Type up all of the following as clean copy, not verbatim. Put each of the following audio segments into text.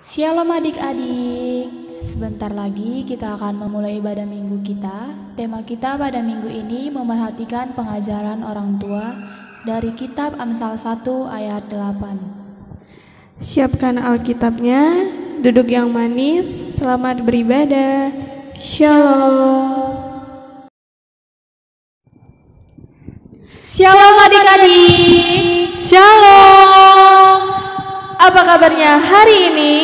Shalom adik-adik, sebentar lagi kita akan memulai ibadah minggu kita. Tema kita pada minggu ini memerhatikan pengajaran orang tua dari kitab Amsal 1 ayat 8. Siapkan Alkitabnya, duduk yang manis, selamat beribadah. Shalom. Shalom adik-adik. Shalom. Apa kabarnya hari ini?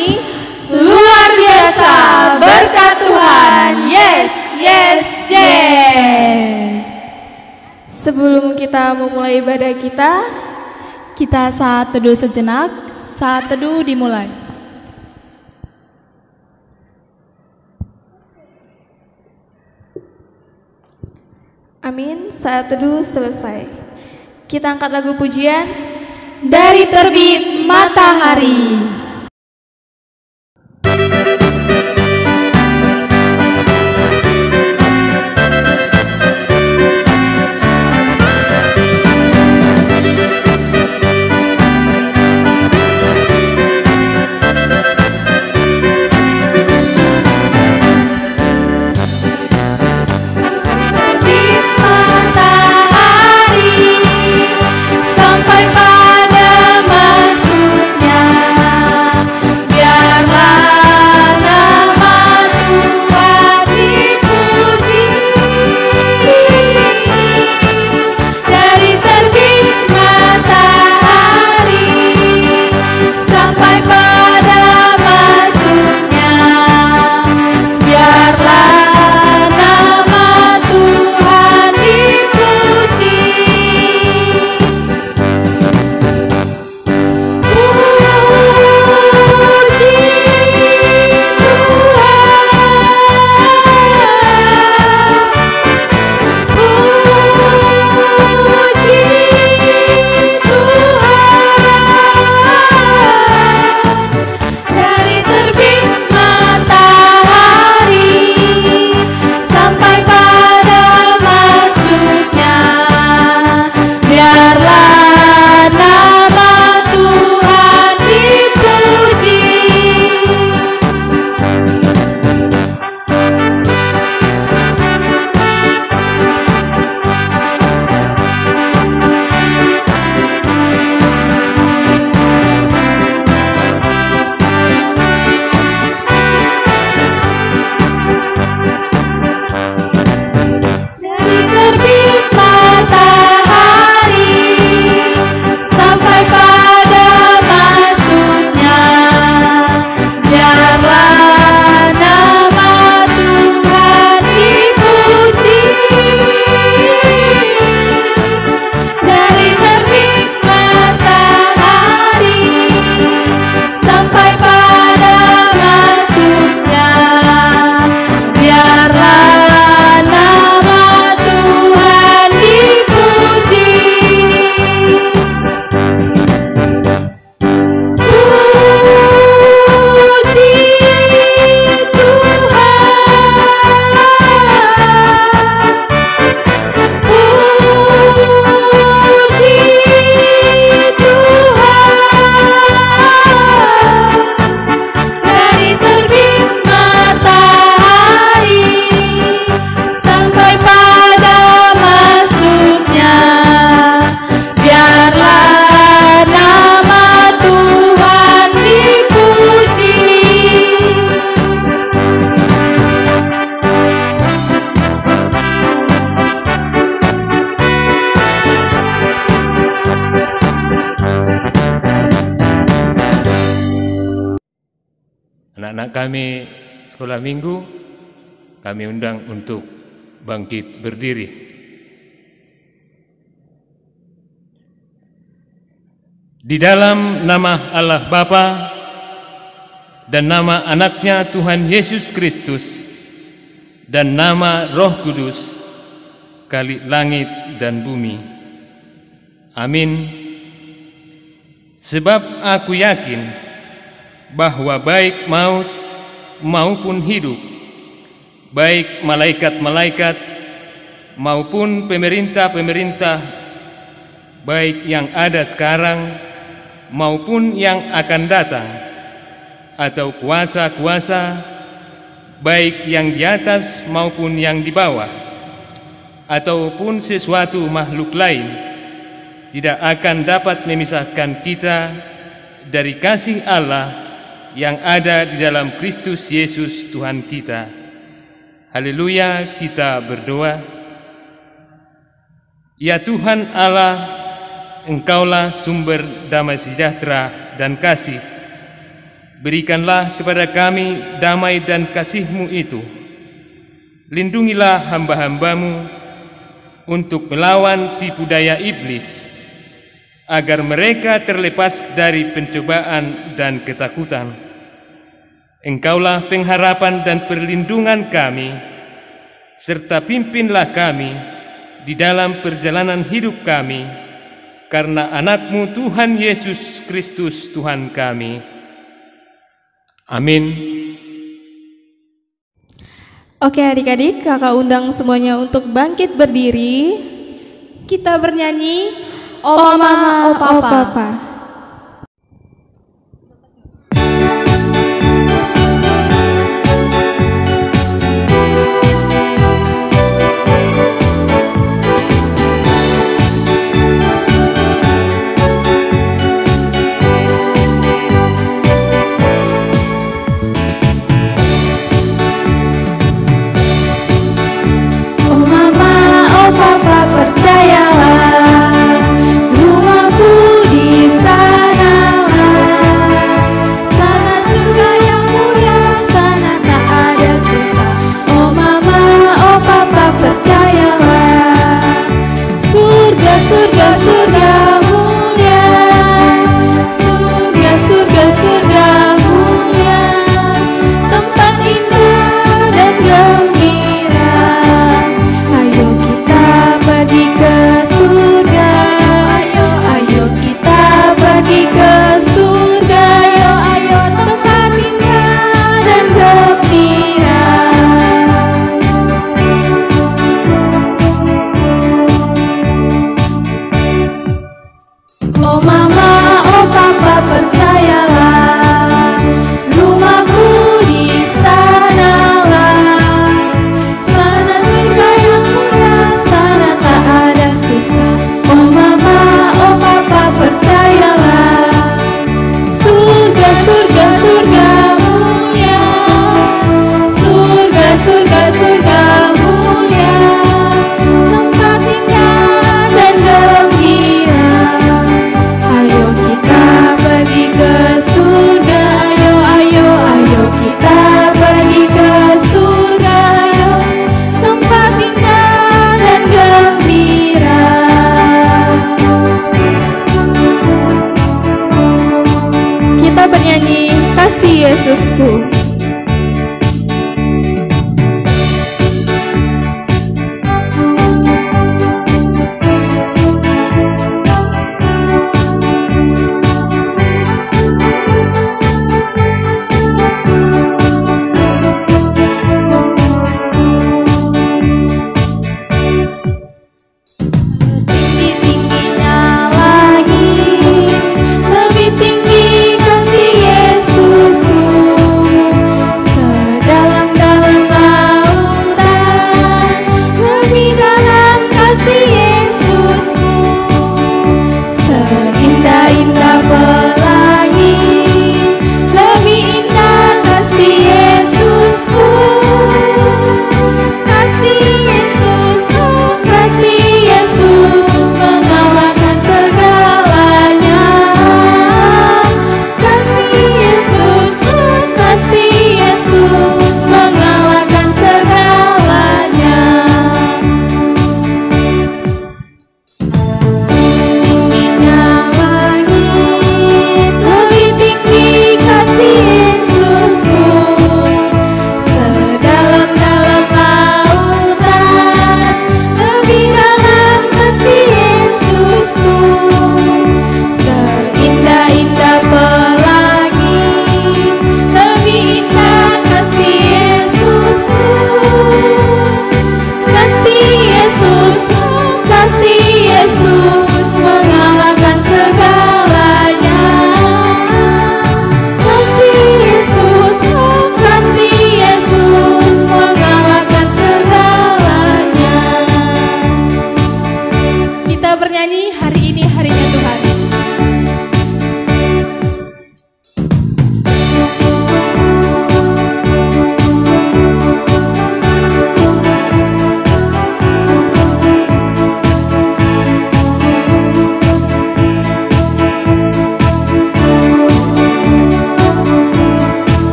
Luar biasa, berkat Tuhan. Yes, yes, yes. Sebelum kita memulai ibadah kita saat teduh sejenak. Saat teduh dimulai. Amin, saat teduh selesai. Kita angkat lagu pujian Dari terbit matahari. Anak-anak kami sekolah minggu, kami undang untuk bangkit berdiri. Di dalam nama Allah Bapa dan nama anaknya Tuhan Yesus Kristus dan nama Roh Kudus, Khalik langit dan bumi. Amin. Sebab aku yakin bahwa baik maut maupun hidup, baik malaikat-malaikat maupun pemerintah-pemerintah, baik yang ada sekarang maupun yang akan datang, atau kuasa-kuasa, baik yang di atas maupun yang di bawah, ataupun sesuatu makhluk lain, tidak akan dapat memisahkan kita dari kasih Allah yang ada di dalam Kristus Yesus Tuhan kita. Haleluya, kita berdoa. Ya Tuhan Allah, Engkaulah sumber damai sejahtera dan kasih. Berikanlah kepada kami damai dan kasih-Mu itu. Lindungilah hamba-hamba-Mu untuk melawan tipu daya iblis, agar mereka terlepas dari pencobaan dan ketakutan. Engkaulah pengharapan dan perlindungan kami, serta pimpinlah kami di dalam perjalanan hidup kami, karena anak-Mu Tuhan Yesus Kristus Tuhan kami. Amin. Oke adik-adik, kakak undang semuanya untuk bangkit berdiri. Kita bernyanyi Oh Mama, Oh Papa. Percayalah, rumahku di sanalah, sana surga yang mulia, sana tak ada susah. Oh mama, oh papa percayalah, surga, surga, surga mulia, surga, surga, surga mulia, tempat indah dan gembira. Ayo kita pergi ke surga, ayo kita pergi ke surga, ayo tempat indah dan gembira. Oh mama, oh papa percayalah, rumahku di sanalah, sana surga yang mulia, sana tak ada susah. Oh mama, oh papa percayalah, surga, surga, surga mulia, surga, surga, surga mulia, tempat indah dan gembira. Ayo kita pergi ke surga, ayo kita pergi ke surga, tempat indah dan gembira. Kita bernyanyi Kasih Yesusku. Tinggi-tingginya lagi, lebih tinggi kasih Yesusku.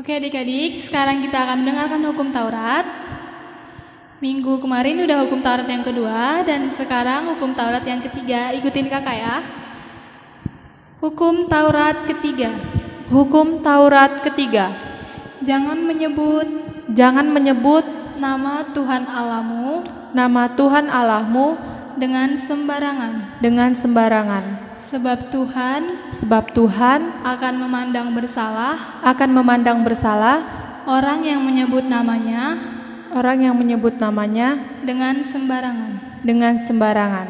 Oke adik-adik, sekarang kita akan mendengarkan hukum Taurat. Minggu kemarin udah hukum Taurat yang kedua, dan sekarang hukum Taurat yang ketiga. Ikutin kakak ya. Hukum Taurat ketiga. Hukum Taurat ketiga. Jangan menyebut nama Tuhan Allahmu dengan sembarangan. Sebab Tuhan akan memandang bersalah orang yang menyebut namanya dengan sembarangan.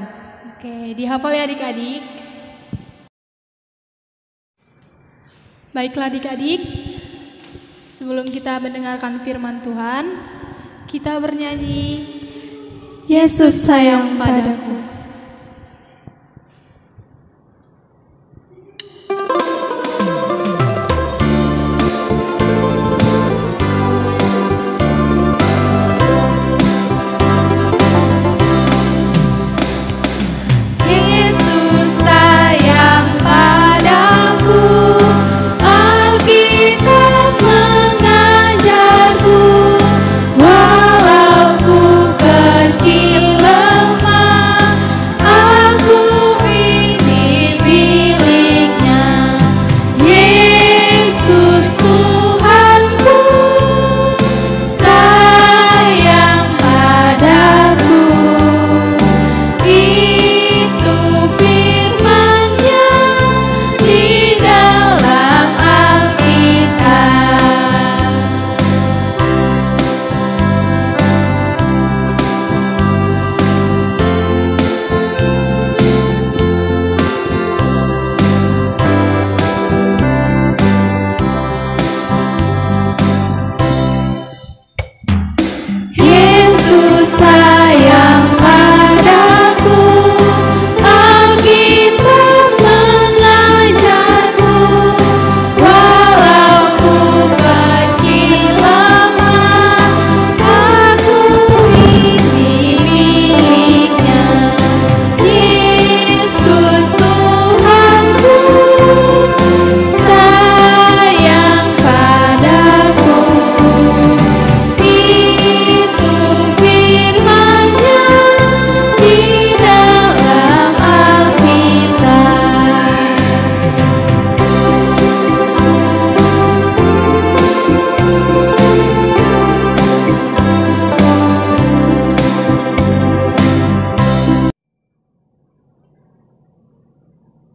Oke, dihafal ya adik-adik. Baiklah adik-adik, sebelum kita mendengarkan firman Tuhan, kita bernyanyi Yesus sayang padaku.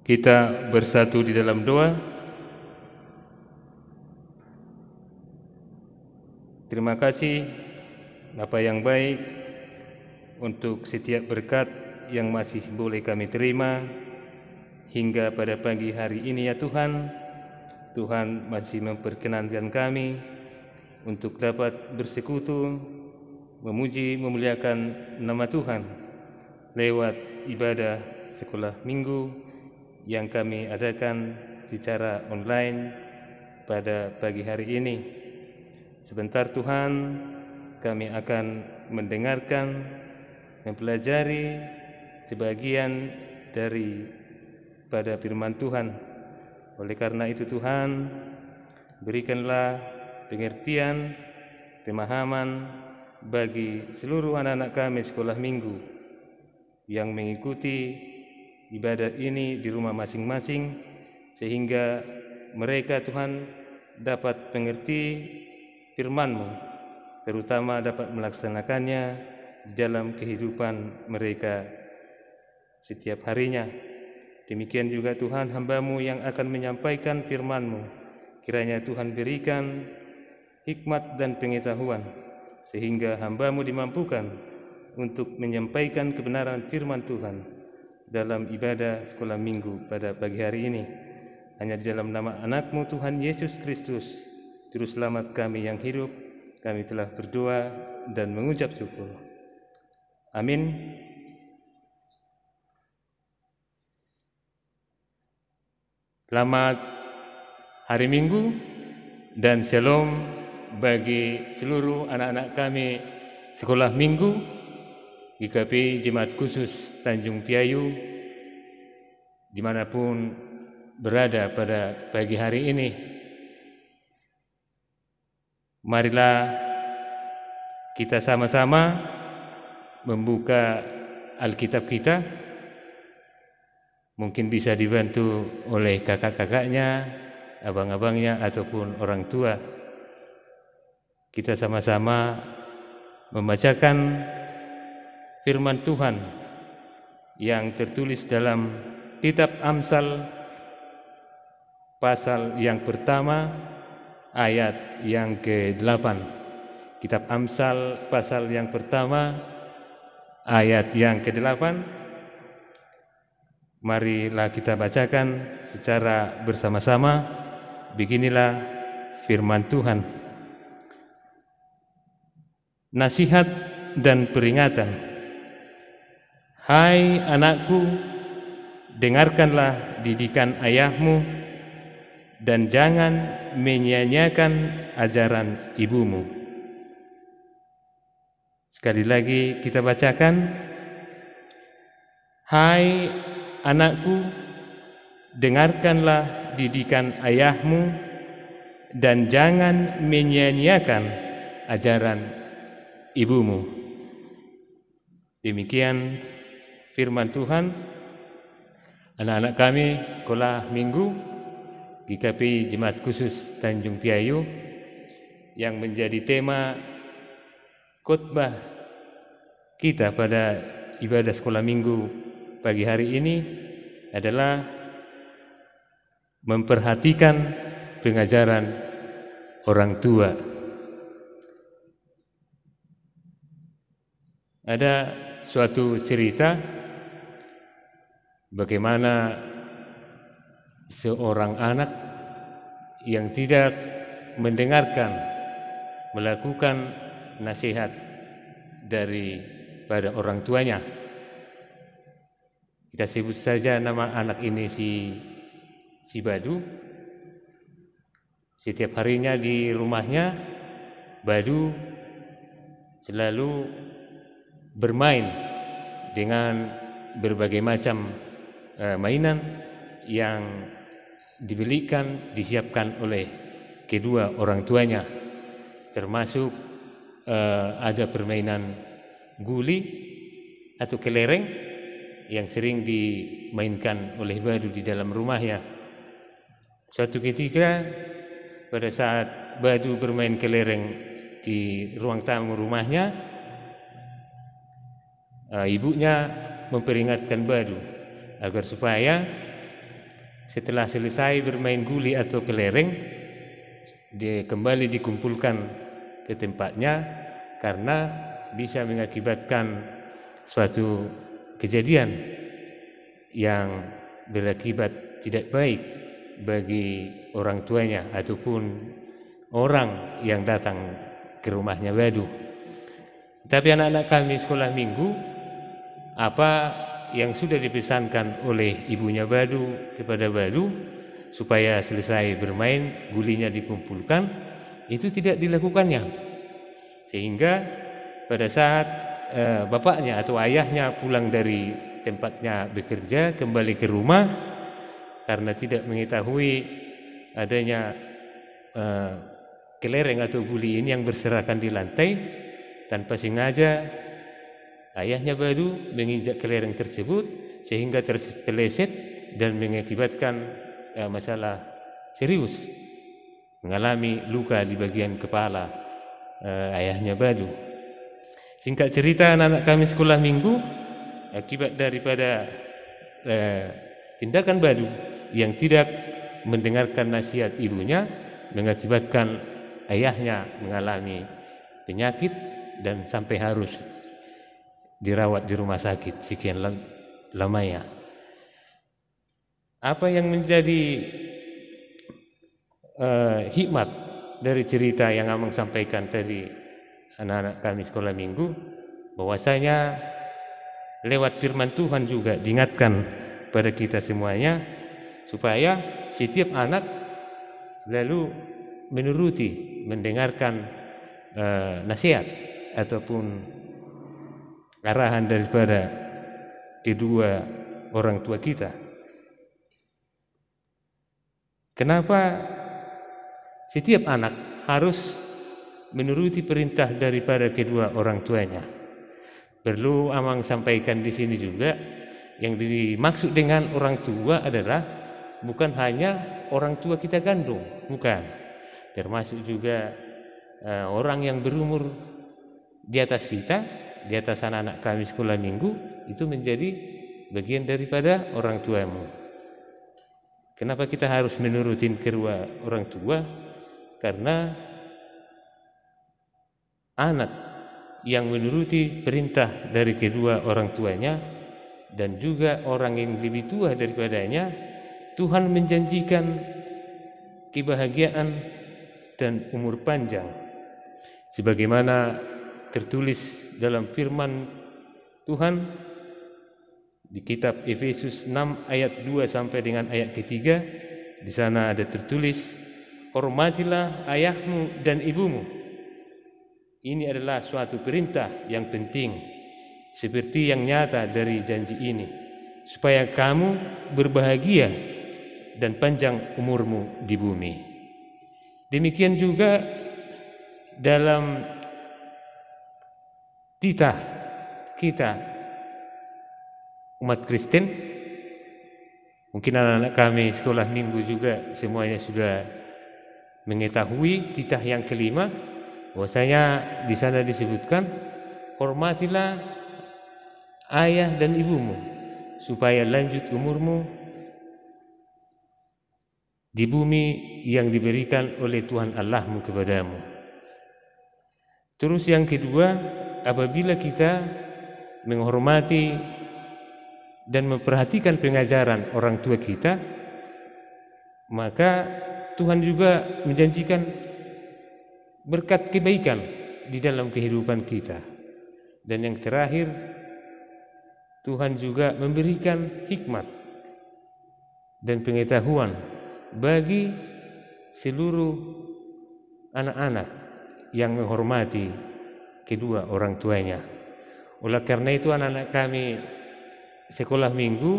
Kita bersatu di dalam doa. Terima kasih Bapa yang baik untuk setiap berkat yang masih boleh kami terima hingga pada pagi hari ini ya Tuhan. Tuhan masih memperkenankan kami untuk dapat bersekutu, memuji, memuliakan nama Tuhan lewat ibadah sekolah minggu yang kami adakan secara online pada pagi hari ini. Sebentar Tuhan, kami akan mendengarkan, mempelajari sebagian dari pada firman Tuhan. Oleh karena itu Tuhan, berikanlah pengertian, pemahaman bagi seluruh anak-anak kami sekolah minggu yang mengikuti ibadah ini di rumah masing-masing, sehingga mereka Tuhan dapat mengerti firman-Mu, terutama dapat melaksanakannya dalam kehidupan mereka setiap harinya. Demikian juga Tuhan, hamba-Mu yang akan menyampaikan firman-Mu, kiranya Tuhan berikan hikmat dan pengetahuan, sehingga hamba-Mu dimampukan untuk menyampaikan kebenaran firman Tuhan dalam ibadah sekolah minggu pada pagi hari ini. Hanya di dalam nama anak-Mu Tuhan Yesus Kristus, Juru Selamat kami yang hidup, kami telah berdoa dan mengucap syukur. Amin. Selamat hari Minggu dan shalom bagi seluruh anak-anak kami sekolah minggu GKP Jemaat Khusus Tanjung Piayu dimanapun berada pada pagi hari ini. marilah kita sama-sama membuka Alkitab kita. Mungkin bisa dibantu oleh kakak-kakaknya, abang-abangnya, ataupun orang tua. Kita sama-sama membacakan firman Tuhan yang tertulis dalam kitab Amsal pasal yang pertama ayat yang ke-8. Kitab Amsal pasal yang pertama ayat yang ke-8. Marilah kita bacakan secara bersama-sama. Beginilah firman Tuhan. Nasihat dan peringatan. Hai anakku, dengarkanlah didikan ayahmu dan jangan menyia-nyiakan ajaran ibumu. Sekali lagi kita bacakan. Hai anakku, dengarkanlah didikan ayahmu dan jangan menyia-nyiakan ajaran ibumu. Demikian firman Tuhan. Anak-anak kami sekolah minggu GKP Jemaat Khusus Tanjung Piayu, yang menjadi tema khotbah kita pada ibadah sekolah minggu pagi hari ini adalah memperhatikan pengajaran orang tua. Ada suatu cerita bagaimana seorang anak yang tidak mendengarkan, melakukan nasihat daripada orang tuanya. Kita sebut saja nama anak ini si Badu. Setiap harinya di rumahnya Badu selalu bermain dengan berbagai macam mainan yang dibelikan, disiapkan oleh kedua orang tuanya, termasuk ada permainan guli atau kelereng yang sering dimainkan oleh Badu di dalam rumahnya. Suatu ketika pada saat Badu bermain kelereng di ruang tamu rumahnya, ibunya memperingatkan Badu agar supaya setelah selesai bermain guli atau kelereng, dia kembali dikumpulkan ke tempatnya, karena bisa mengakibatkan suatu kejadian yang berakibat tidak baik bagi orang tuanya ataupun orang yang datang ke rumahnya Badu. Tapi anak-anak kami sekolah minggu, apa yang sudah dipesankan oleh ibunya Badu kepada Badu supaya selesai bermain gulinya dikumpulkan, itu tidak dilakukannya. Sehingga pada saat bapaknya atau ayahnya pulang dari tempatnya bekerja kembali ke rumah, karena tidak mengetahui adanya kelereng atau guli ini yang berserakan di lantai, tanpa sengaja ayahnya Badu menginjak kelereng tersebut sehingga terpeleset dan mengakibatkan masalah serius, mengalami luka di bagian kepala ayahnya Badu. Singkat cerita, anak-anak kami sekolah minggu, akibat daripada tindakan Badu yang tidak mendengarkan nasihat ibunya, mengakibatkan ayahnya mengalami penyakit dan sampai harus dirawat di rumah sakit sekian lamanya. Apa yang menjadi hikmat dari cerita yang Amang sampaikan tadi, anak-anak kami sekolah minggu, bahwasanya lewat firman Tuhan juga diingatkan pada kita semuanya supaya setiap anak selalu menuruti, mendengarkan nasihat ataupun arahan daripada kedua orang tua kita. Kenapa setiap anak harus menuruti perintah daripada kedua orang tuanya. Perlu Amang sampaikan di sini juga, yang dimaksud dengan orang tua adalah bukan hanya orang tua kita kandung, bukan. Termasuk juga orang yang berumur di atas kita, di atas anak-anak kami sekolah minggu, itu menjadi bagian daripada orang tuamu. Kenapa kita harus menurutin kedua orang tua? Karena anak yang menuruti perintah dari kedua orang tuanya dan juga orang yang lebih tua daripadanya, Tuhan menjanjikan kebahagiaan dan umur panjang. Sebagaimana tertulis dalam firman Tuhan di kitab Efesus 6 ayat 2 sampai dengan ayat ketiga, di sana ada tertulis, hormatilah ayahmu dan ibumu. Ini adalah suatu perintah yang penting, seperti yang nyata dari janji ini, supaya kamu berbahagia dan panjang umurmu di bumi. Demikian juga dalam kita umat Kristen, mungkin anak-anak kami sekolah minggu juga semuanya sudah mengetahui titah yang kelima, bahwasanya di sana disebutkan hormatilah ayah dan ibumu supaya lanjut umurmu di bumi yang diberikan oleh Tuhan Allahmu kepadamu. Terus yang kedua, apabila kita menghormati dan memperhatikan pengajaran orang tua kita, maka Tuhan juga menjanjikan berkat kebaikan di dalam kehidupan kita. Dan yang terakhir, Tuhan juga memberikan hikmat dan pengetahuan bagi seluruh anak-anak yang menghormati kedua orang tuanya. Oleh karena itu anak-anak kami sekolah minggu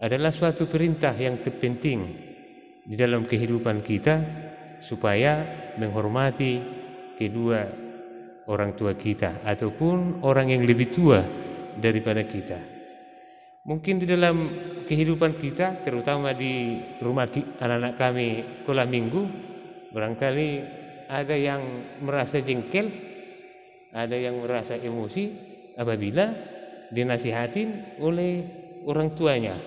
adalah suatu perintah yang terpenting di dalam kehidupan kita, supaya menghormati kedua orang tua kita ataupun orang yang lebih tua daripada kita. Mungkin di dalam kehidupan kita, terutama di rumah anak-anak kami sekolah minggu, barangkali ada yang merasa jengkel, ada yang merasa emosi apabila dinasihatin oleh orang tuanya.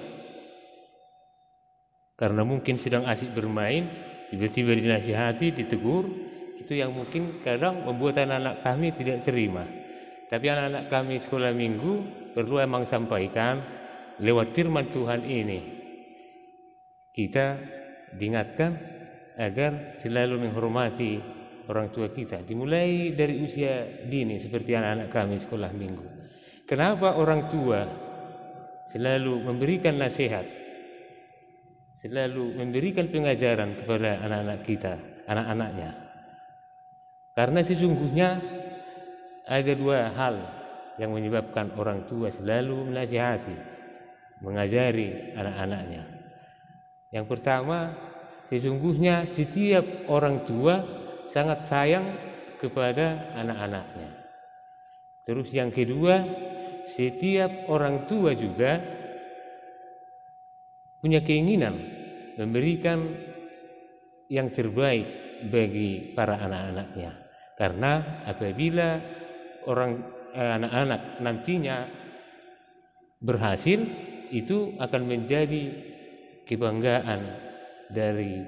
Karena mungkin sedang asik bermain, tiba-tiba dinasihati, ditegur, itu yang mungkin kadang membuat anak-anak kami tidak terima. Tapi anak-anak kami sekolah minggu perlu emang sampaikan lewat firman Tuhan ini. Kita diingatkan agar selalu menghormati orang tua kita, dimulai dari usia dini seperti anak-anak kami sekolah minggu. Kenapa orang tua selalu memberikan nasihat, selalu memberikan pengajaran kepada anak-anak kita, anak-anaknya? Karena sesungguhnya ada dua hal yang menyebabkan orang tua selalu menasihati, mengajari anak-anaknya. Yang pertama, sesungguhnya setiap orang tua sangat sayang kepada anak-anaknya. Terus yang kedua, setiap orang tua juga punya keinginan memberikan yang terbaik bagi para anak-anaknya. Karena apabila anak-anak nantinya berhasil, itu akan menjadi kebanggaan dari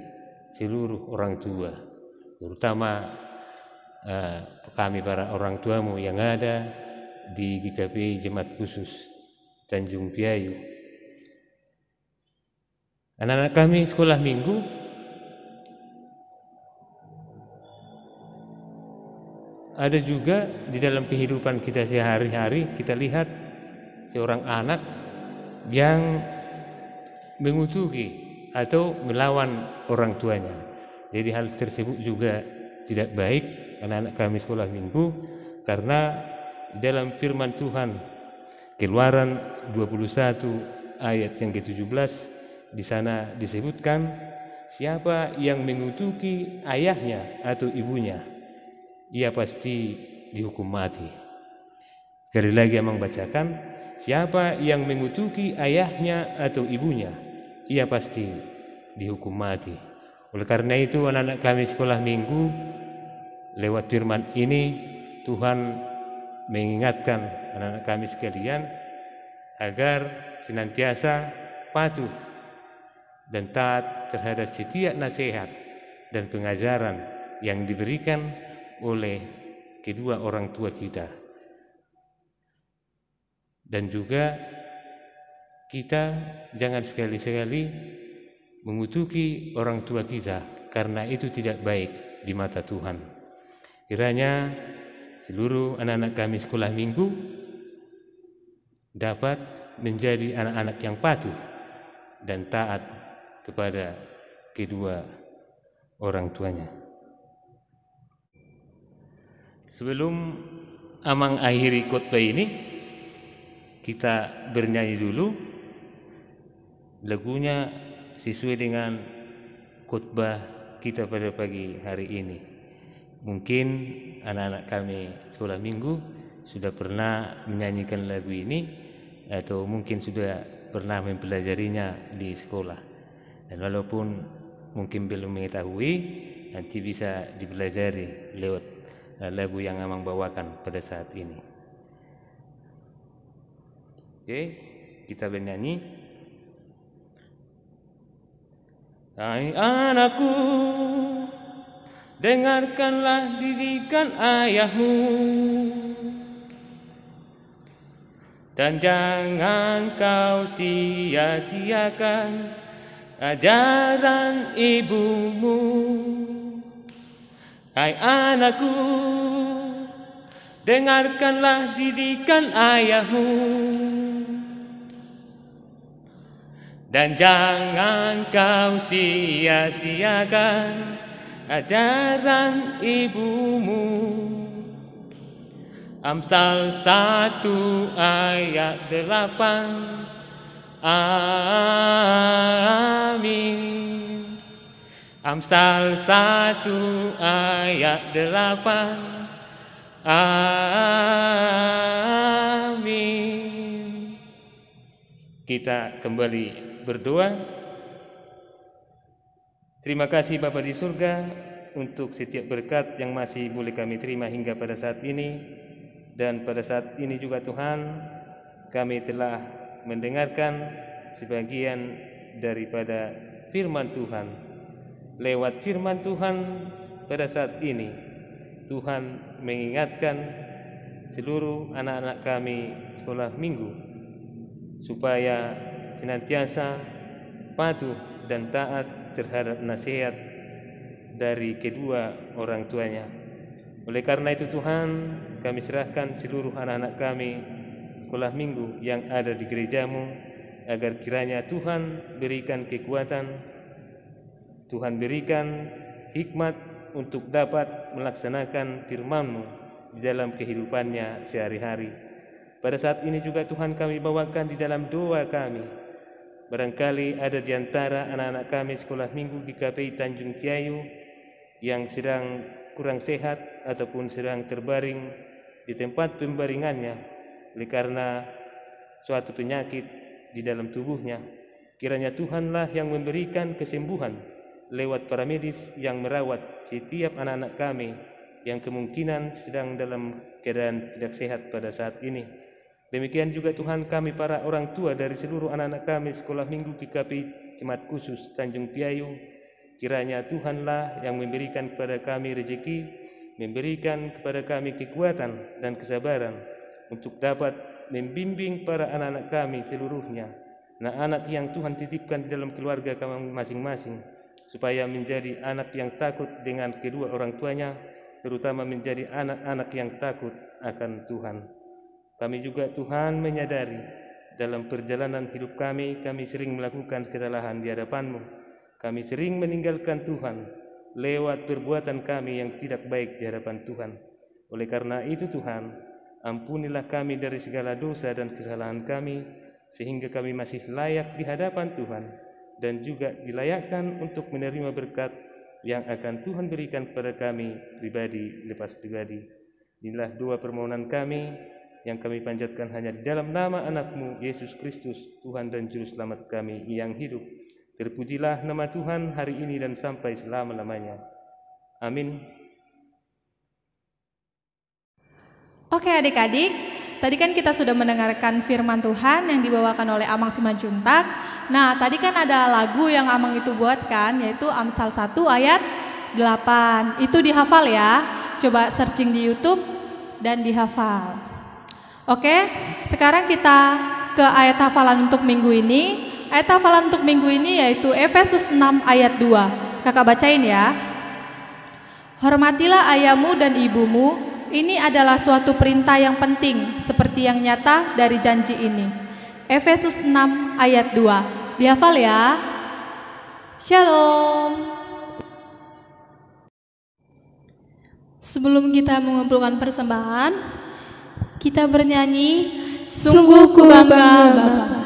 seluruh orang tua, terutama kami para orang tuamu yang ada di GKP Jemaat Khusus Tanjung Piayu. Anak-anak kami sekolah minggu ada juga di dalam kehidupan kita sehari-hari, kita lihat seorang anak yang mengutuki atau melawan orang tuanya. Jadi hal tersebut juga tidak baik anak-anak kami sekolah minggu, karena dalam firman Tuhan Keluaran 21 ayat yang ke-17 di sana disebutkan, siapa yang mengutuki ayahnya atau ibunya ia pasti dihukum mati. Sekali lagi Amang bacakan, siapa yang mengutuki ayahnya atau ibunya, ia pasti dihukum mati. Oleh karena itu anak-anak kami sekolah minggu, lewat firman ini Tuhan mengingatkan anak-anak kami sekalian agar senantiasa patuh dan taat terhadap setiap nasihat dan pengajaran yang diberikan oleh kedua orang tua kita. Dan juga kita jangan sekali-sekali mengutuki orang tua kita, karena itu tidak baik di mata Tuhan. Kiranya seluruh anak-anak kami sekolah minggu dapat menjadi anak-anak yang patuh dan taat kepada kedua orang tuanya. Sebelum Amang akhiri khotbah ini, kita bernyanyi dulu lagunya sesuai dengan khotbah kita pada pagi hari ini. Mungkin anak-anak kami sekolah minggu sudah pernah menyanyikan lagu ini, atau mungkin sudah pernah mempelajarinya di sekolah. Dan walaupun mungkin belum mengetahui, nanti bisa dipelajari lewat lagu yang Amang bawakan pada saat ini. Oke, kita bernyanyi. Hai anakku, dengarkanlah didikan ayahmu, dan jangan kau sia-siakan ajaran ibumu. Hai anakku, dengarkanlah didikan ayahmu, dan jangan kau sia-siakan ajaran ibumu. Amsal 1 ayat 8. Amin. Amsal 1 ayat 8. Amin. Kita kembali berdoa. Terima kasih Bapa di surga untuk setiap berkat yang masih boleh kami terima hingga pada saat ini. Dan pada saat ini juga Tuhan, kami telah mendengarkan sebagian daripada firman Tuhan. Lewat firman Tuhan pada saat ini, Tuhan mengingatkan seluruh anak-anak kami sekolah minggu supaya senantiasa patuh dan taat terhadap nasihat dari kedua orang tuanya. Oleh karena itu Tuhan, kami serahkan seluruh anak-anak kami sekolah minggu yang ada di gerejamu, agar kiranya Tuhan berikan kekuatan, Tuhan berikan hikmat untuk dapat melaksanakan firman-Mu di dalam kehidupannya sehari-hari. Pada saat ini juga Tuhan kami bawakan di dalam doa kami. Barangkali ada di antara anak-anak kami sekolah minggu di KPI Tanjung Piayu yang sedang kurang sehat ataupun sedang terbaring di tempat pembaringannya oleh karena suatu penyakit di dalam tubuhnya. Kiranya Tuhanlah yang memberikan kesembuhan lewat para medis yang merawat setiap anak-anak kami yang kemungkinan sedang dalam keadaan tidak sehat pada saat ini. Demikian juga Tuhan kami para orang tua dari seluruh anak-anak kami sekolah minggu GKP Jemaat Khusus Tanjung Piayu, kiranya Tuhanlah yang memberikan kepada kami rezeki, memberikan kepada kami kekuatan dan kesabaran untuk dapat membimbing para anak-anak kami seluruhnya, anak-anak yang Tuhan titipkan di dalam keluarga kami masing-masing, supaya menjadi anak yang takut dengan kedua orang tuanya, terutama menjadi anak-anak yang takut akan Tuhan. Kami juga Tuhan menyadari dalam perjalanan hidup kami sering melakukan kesalahan di hadapan-Mu. Kami sering meninggalkan Tuhan lewat perbuatan kami yang tidak baik di hadapan Tuhan. Oleh karena itu Tuhan, ampunilah kami dari segala dosa dan kesalahan kami, sehingga kami masih layak di hadapan Tuhan dan juga dilayakkan untuk menerima berkat yang akan Tuhan berikan kepada kami pribadi lepas pribadi. Inilah doa permohonan kami yang kami panjatkan hanya di dalam nama anak-Mu Yesus Kristus, Tuhan dan Juru Selamat kami yang hidup. Terpujilah nama Tuhan hari ini dan sampai selama-lamanya. Amin. Oke adik-adik, tadi kan kita sudah mendengarkan firman Tuhan yang dibawakan oleh Amang Simanjuntak. Nah, tadi kan ada lagu yang Amang itu buatkan, yaitu Amsal 1 ayat 8. Itu dihafal ya. Coba searching di YouTube dan dihafal. Oke, sekarang kita ke ayat hafalan untuk minggu ini. Ayat hafalan untuk minggu ini yaitu Efesus 6 ayat 2. Kakak bacain ya. Hormatilah ayahmu dan ibumu. Ini adalah suatu perintah yang penting, seperti yang nyata dari janji ini. Efesus 6 ayat 2. Dihafal ya. Shalom. Sebelum kita mengumpulkan persembahan, kita bernyanyi Sungguh ku bangga Bapa.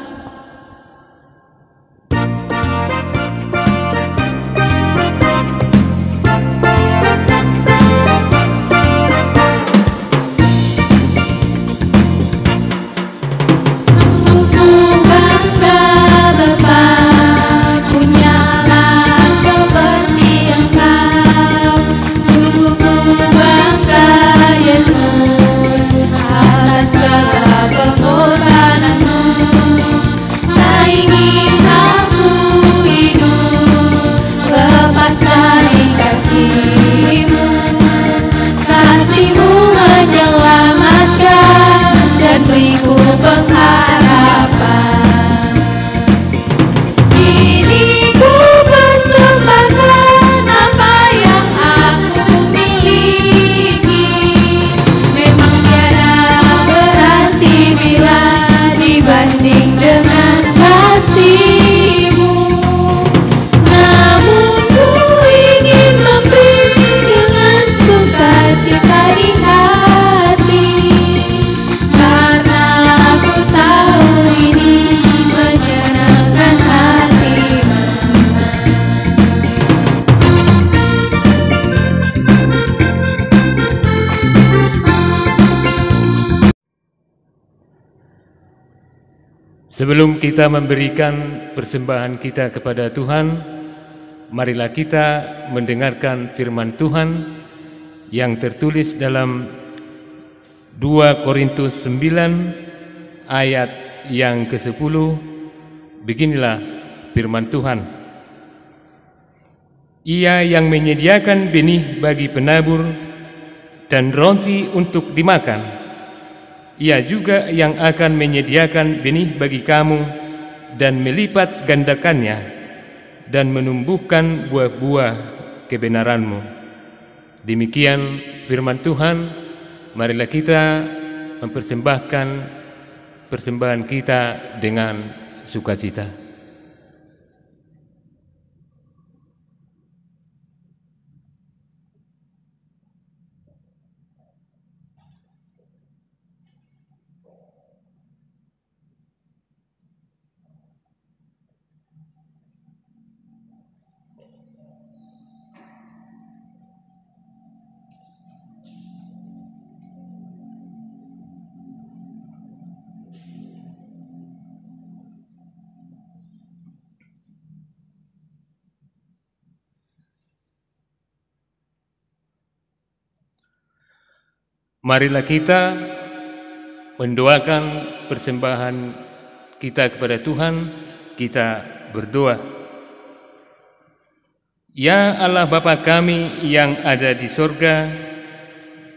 Sebelum kita memberikan persembahan kita kepada Tuhan, marilah kita mendengarkan firman Tuhan yang tertulis dalam 2 Korintus 9 ayat yang ke-10. Beginilah firman Tuhan. Ia yang menyediakan benih bagi penabur dan roti untuk dimakan, Ia juga yang akan menyediakan benih bagi kamu dan melipat gandakannya dan menumbuhkan buah-buah kebenaranmu. Demikian firman Tuhan. Marilah kita mempersembahkan persembahan kita dengan sukacita. Marilah kita mendoakan persembahan kita kepada Tuhan. Kita berdoa. Ya Allah Bapa kami yang ada di sorga,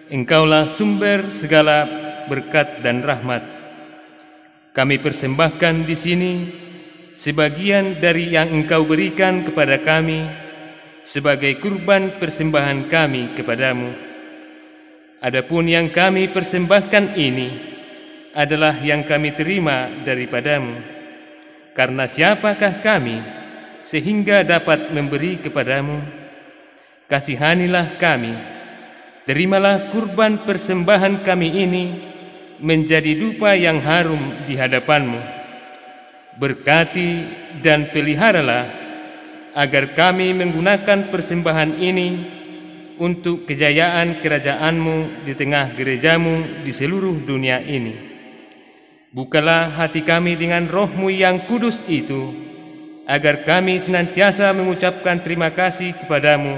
Engkaulah sumber segala berkat dan rahmat. Kami persembahkan di sini sebagian dari yang Engkau berikan kepada kami sebagai kurban persembahan kami kepadamu. Adapun yang kami persembahkan ini adalah yang kami terima daripadamu. Karena siapakah kami sehingga dapat memberi kepadamu? Kasihanilah kami. Terimalah kurban persembahan kami ini menjadi dupa yang harum di hadapanmu. Berkati dan peliharalah agar kami menggunakan persembahan ini untuk kejayaan kerajaan-Mu di tengah gereja-Mu di seluruh dunia ini. Bukalah hati kami dengan Roh-Mu yang kudus itu, agar kami senantiasa mengucapkan terima kasih kepadamu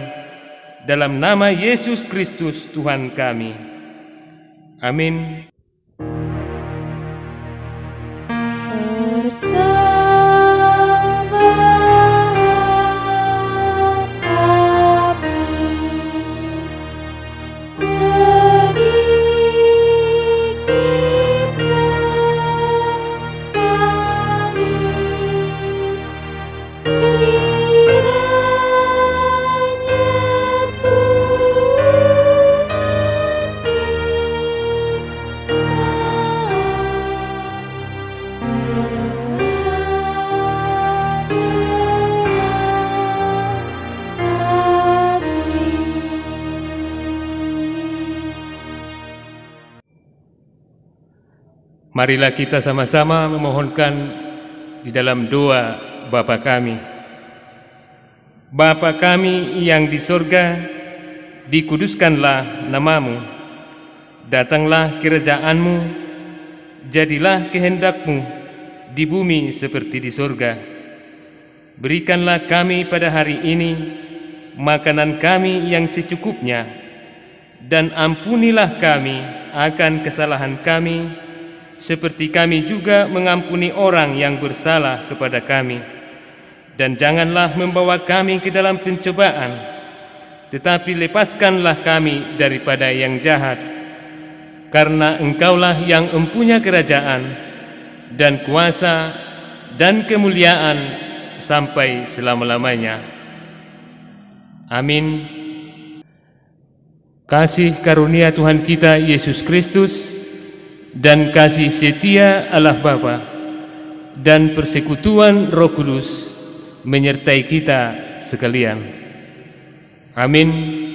dalam nama Yesus Kristus Tuhan kami. Amin. Marilah kita sama-sama memohonkan di dalam doa Bapa kami. Bapa kami yang di sorga, dikuduskanlah namamu. Datanglah kerajaan-Mu, jadilah kehendak-Mu di bumi seperti di sorga. Berikanlah kami pada hari ini makanan kami yang secukupnya, dan ampunilah kami akan kesalahan kami, seperti kami juga mengampuni orang yang bersalah kepada kami. Dan janganlah membawa kami ke dalam pencobaan, tetapi lepaskanlah kami daripada yang jahat. Karena Engkaulah yang mempunyai kerajaan dan kuasa dan kemuliaan sampai selama-lamanya. Amin. Kasih karunia Tuhan kita Yesus Kristus dan kasih setia Allah Bapa dan persekutuan Roh Kudus menyertai kita sekalian. Amin.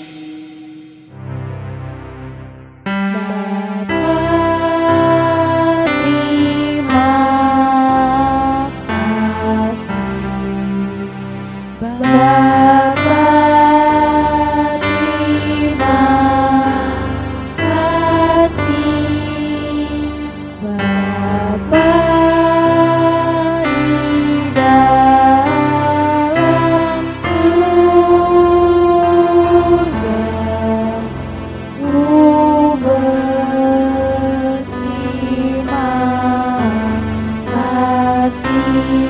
Kasih